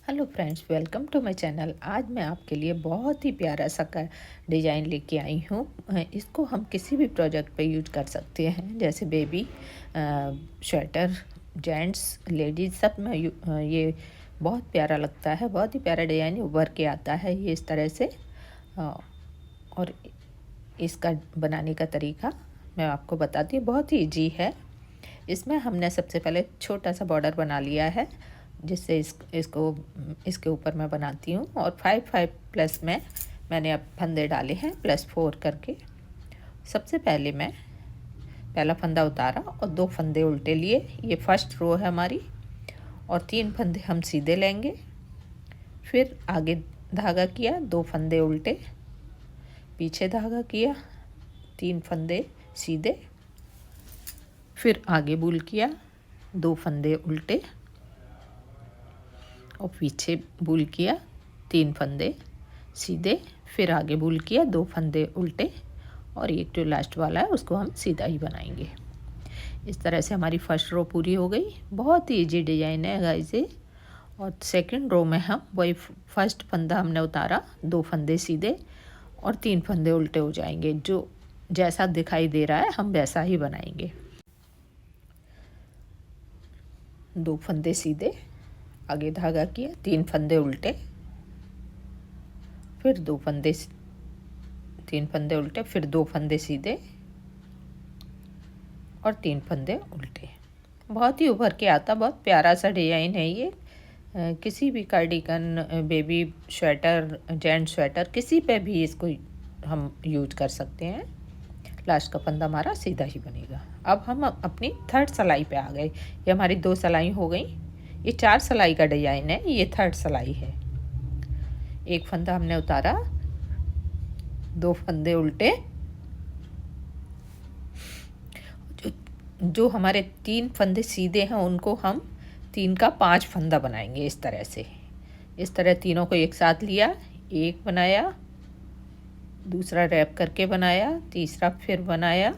Hello friends, welcome to my channel. आज मैं आपके लिए बहुत ही प्यारा सा का डिज़ाइन लेके आई हूँ। इसको हम किसी भी प्रोजेक्ट पे यूज कर सकते हैं, जैसे बेबी, स्वेटर, जेंट्स, लेडीज़, सब में ये बहुत प्यारा लगता है। बहुत ही प्यारा डिज़ाइन उभर के आता है ये इस तरह से। और इसका बनाने का तरीका मैं आपको बताती हूँ, बहुत ही ईजी है। इसमें हमने सबसे पहले छोटा सा बॉर्डर बना लिया है, जिससे इसको इसके ऊपर मैं बनाती हूँ। और 5 प्लस में मैंने अब फंदे डाले हैं, +4 करके। सबसे पहले मैं पहला फंदा उतारा और 2 फंदे उल्टे लिए। ये फर्स्ट रो है हमारी, और 3 फंदे हम सीधे लेंगे। फिर आगे धागा किया, 2 फंदे उल्टे, पीछे धागा किया, 3 फंदे सीधे, फिर आगे बूल किया, 2 फंदे उल्टे और पीछे बूल किया, 3 फंदे सीधे, फिर आगे बूल किया, 2 फंदे उल्टे, और एक जो लास्ट वाला है उसको हम सीधा ही बनाएंगे। इस तरह से हमारी फर्स्ट रो पूरी हो गई। बहुत ही ईजी डिजाइन है गाइस ये। और सेकंड रो में हम वही फर्स्ट फंदा हमने उतारा, 2 फंदे सीधे और 3 फंदे उल्टे हो जाएंगे। जो जैसा दिखाई दे रहा है हम वैसा ही बनाएंगे। 2 फंदे सीधे, आगे धागा किया, 3 फंदे उल्टे, फिर 3 फंदे उल्टे, फिर 2 फंदे सीधे और 3 फंदे उल्टे। बहुत ही उभर के आता, बहुत प्यारा सा डिजाइन है ये। किसी भी cardigan, baby sweater, gents sweater, किसी पे भी इसको हम यूज कर सकते हैं। लास्ट का फंदा हमारा सीधा ही बनेगा। अब हम अपनी थर्ड सिलाई पे आ गए। ये हमारी 2 सिलाई हो गई। ये 4 सिलाई का डिजाइन है, ये थर्ड सिलाई है। एक फंदा हमने उतारा, 2 फंदे उल्टे, जो हमारे 3 फंदे सीधे हैं उनको हम 3 का 5 फंदा बनाएंगे इस तरह से। इस तरह तीनों को एक साथ लिया, एक बनाया, दूसरा रैप करके बनाया, तीसरा फिर बनाया,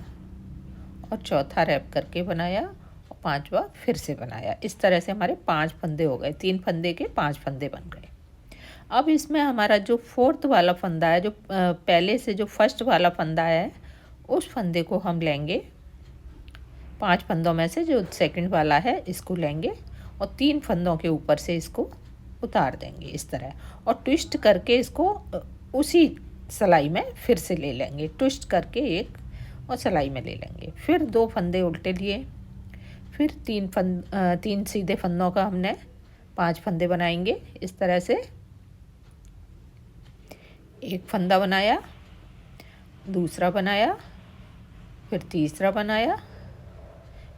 और चौथा रैप करके बनाया, और 5वां फिर से बनाया। इस तरह से हमारे 5 फंदे हो गए। 3 फंदे के 5 फंदे बन गए। अब इसमें हमारा जो फोर्थ वाला फंदा है, जो पहले से जो फर्स्ट वाला फंदा है, उस फंदे को हम लेंगे। 5 फंदों में से जो सेकंड वाला है इसको लेंगे और 3 फंदों के ऊपर से इसको उतार देंगे इस तरह, और ट्विस्ट करके इसको उसी सिलाई में फिर से ले लेंगे। ट्विस्ट करके एक और सिलाई में ले लेंगे। फिर 2 फंदे उल्टे लिए, फिर 3 सीधे फंदों का हमने 5 फंदे बनाएंगे इस तरह से। एक फंदा बनाया, दूसरा बनाया, फिर तीसरा बनाया,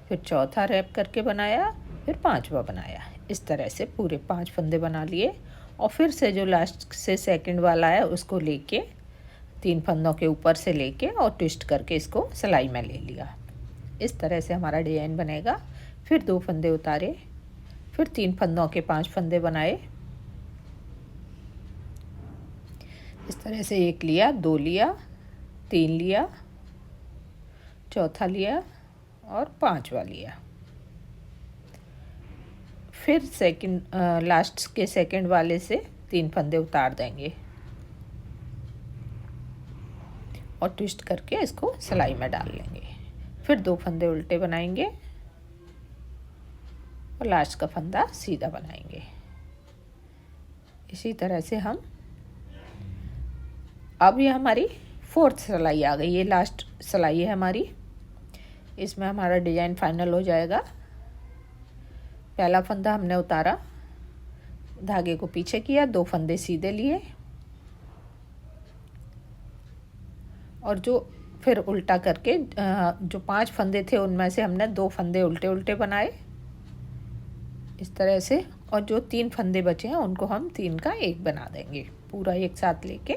फिर चौथा रैप करके बनाया, फिर 5वां बनाया। इस तरह से पूरे 5 फंदे बना लिए, और फिर से जो लास्ट से सेकंड वाला है उसको लेके 3 फंदों के ऊपर से लेके और ट्विस्ट करके इसको सिलाई में ले लिया। इस तरह से हमारा डिजाइन बनेगा। फिर 2 फंदे उतारे, फिर 3 फंदों के 5 फंदे बनाए। इस तरह से 1 लिया, 2 लिया, 3 लिया, चौथा लिया और 5वां लिया। फिर लास्ट के सेकंड वाले से 3 फंदे उतार देंगे और ट्विस्ट करके इसको सिलाई में डाल लेंगे। फिर 2 फंदे उल्टे बनाएंगे और लास्ट का फंदा सीधा बनाएंगे। इसी तरह से हम, अब ये हमारी फोर्थ सिलाई आ गई। ये लास्ट सिलाई है हमारी। इसमें हमारा डिजाइन फाइनल हो जाएगा। पहला फंदा हमने उतारा, धागे को पीछे किया, 2 फंदे सीधे लिए, और जो फिर उल्टा करके जो 5 फंदे थे उनमें से हमने 2 फंदे उल्टे उल्टे बनाए इस तरह से। और जो 3 फंदे बचे हैं उनको हम 3 का 1 बना देंगे। पूरा एक साथ लेके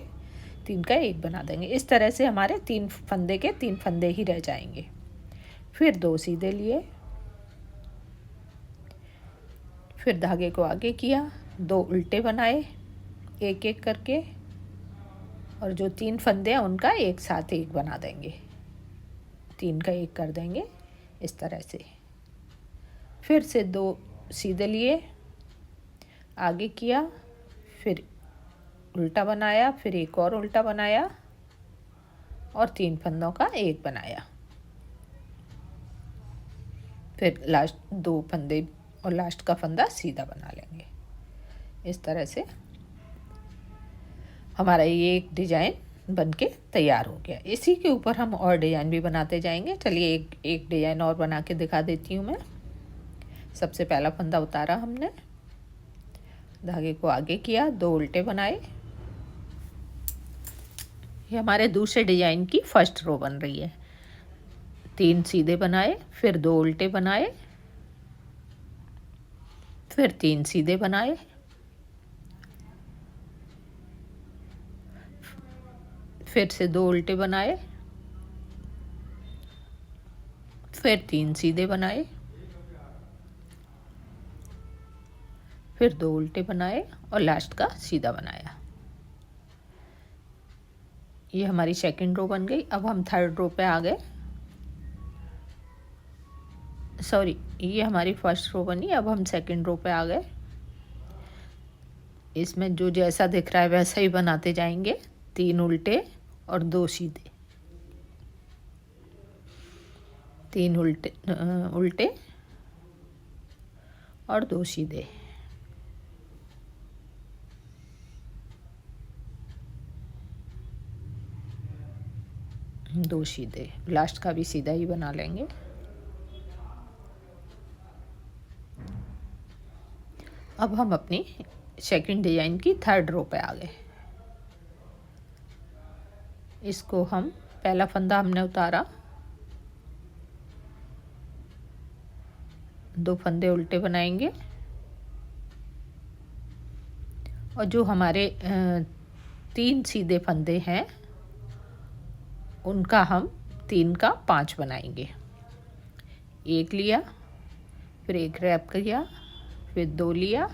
3 का 1 बना देंगे। इस तरह से हमारे 3 फंदे के 3 फंदे ही रह जाएंगे। फिर 2 सीधे लिए, फिर धागे को आगे किया, 2 उल्टे बनाए एक एक करके, और जो 3 फंदे हैं उनका एक साथ 1 बना देंगे। 3 का 1 कर देंगे इस तरह से। फिर से 2 सीधे लिए, आगे किया, फिर उल्टा बनाया, फिर एक और उल्टा बनाया और 3 फंदों का एक बनाया। फिर लास्ट 2 फंदे और लास्ट का फंदा सीधा बना लेंगे। इस तरह से हमारा ये एक डिज़ाइन बनके तैयार हो गया। इसी के ऊपर हम और डिज़ाइन भी बनाते जाएंगे। चलिए एक डिज़ाइन और बना के दिखा देती हूँ मैं। सबसे पहला फंदा उतारा हमने, धागे को आगे किया, 2 उल्टे बनाए। ये हमारे दूसरे डिज़ाइन की फर्स्ट रो बन रही है। 3 सीधे बनाए, फिर 2 उल्टे बनाए, फिर 3 सीधे बनाए, फिर से 2 उल्टे बनाए, फिर 3 सीधे बनाए, फिर 2 उल्टे बनाए और लास्ट का सीधा बनाया। ये हमारी सेकंड रो बन गई। अब हम थर्ड रो पे आ गए। सॉरी, ये हमारी फर्स्ट रो बनी, अब हम सेकंड रो पे आ गए। इसमें जो जैसा दिख रहा है वैसा ही बनाते जाएंगे। 3 उल्टे और 2 सीधे, 3 उल्टे और 2 सीधे, दो सीधे, लास्ट का भी सीधा ही बना लेंगे। अब हम अपनी सेकंड डिजाइन की थर्ड रो पे आ गए। इसको हम पहला फंदा हमने उतारा, 2 फंदे उल्टे बनाएंगे और जो हमारे 3 सीधे फंदे हैं उनका हम 3 का 5 बनाएंगे। एक लिया, फिर एक रैप किया, फिर 2 लिया,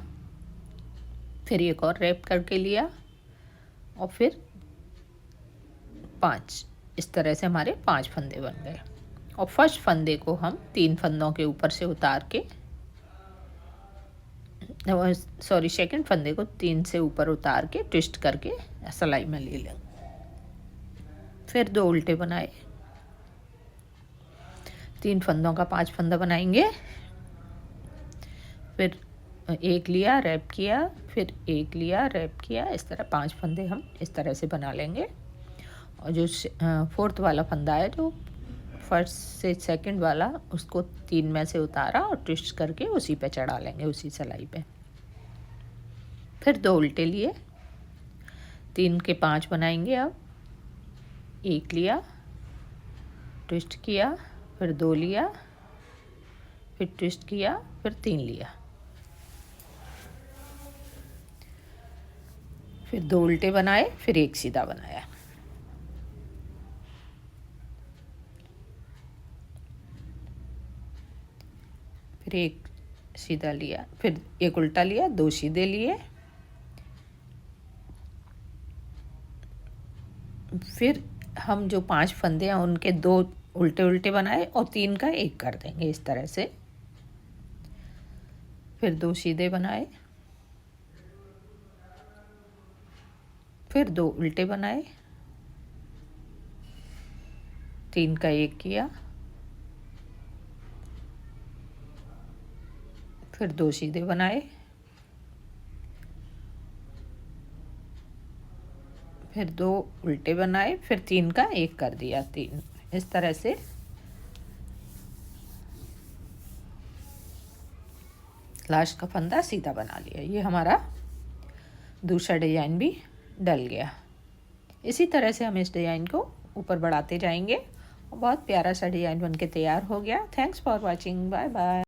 फिर एक और रैप करके लिया और फिर 5। इस तरह से हमारे 5 फंदे बन गए। और फर्स्ट फंदे को हम 3 फंदों के ऊपर से उतार के, सॉरी, सेकंड फंदे को 3 से ऊपर उतार के ट्विस्ट करके सिलाई में ले लेंगे। फिर 2 उल्टे बनाए, 3 फंदों का 5 फंदा बनाएंगे। फिर एक लिया, रैप किया, फिर एक लिया, रैप किया। इस तरह 5 फंदे हम इस तरह से बना लेंगे। और जो फोर्थ वाला फंदा है, जो फर्स्ट से सेकंड वाला, उसको 3 में से उतारा और ट्विस्ट करके उसी पे चढ़ा लेंगे, उसी सिलाई पे। फिर 2 उल्टे लिए, 3 के 5 बनाएंगे। अब एक लिया, ट्विस्ट किया, फिर 2 लिया, फिर ट्विस्ट किया, फिर 3 लिया, फिर 2 उल्टे बनाए, फिर एक सीधा बनाया। फिर एक सीधा लिया, फिर एक उल्टा लिया, 2 सीधे लिए, फिर हम जो 5 फंदे हैं उनके 2 उल्टे उल्टे बनाए और 3 का 1 कर देंगे इस तरह से। फिर 2 सीधे बनाए, फिर 2 उल्टे बनाए, 3 का 1 किया, फिर 2 सीधे बनाए, फिर 2 उल्टे बनाए, फिर 3 का 1 कर दिया, 3। इस तरह से लास्ट का फंदा सीधा बना लिया। ये हमारा दूसरा डिजाइन भी डल गया। इसी तरह से हम इस डिजाइन को ऊपर बढ़ाते जाएंगे और बहुत प्यारा सा डिजाइन बनके तैयार हो गया। Thanks for watching, bye bye.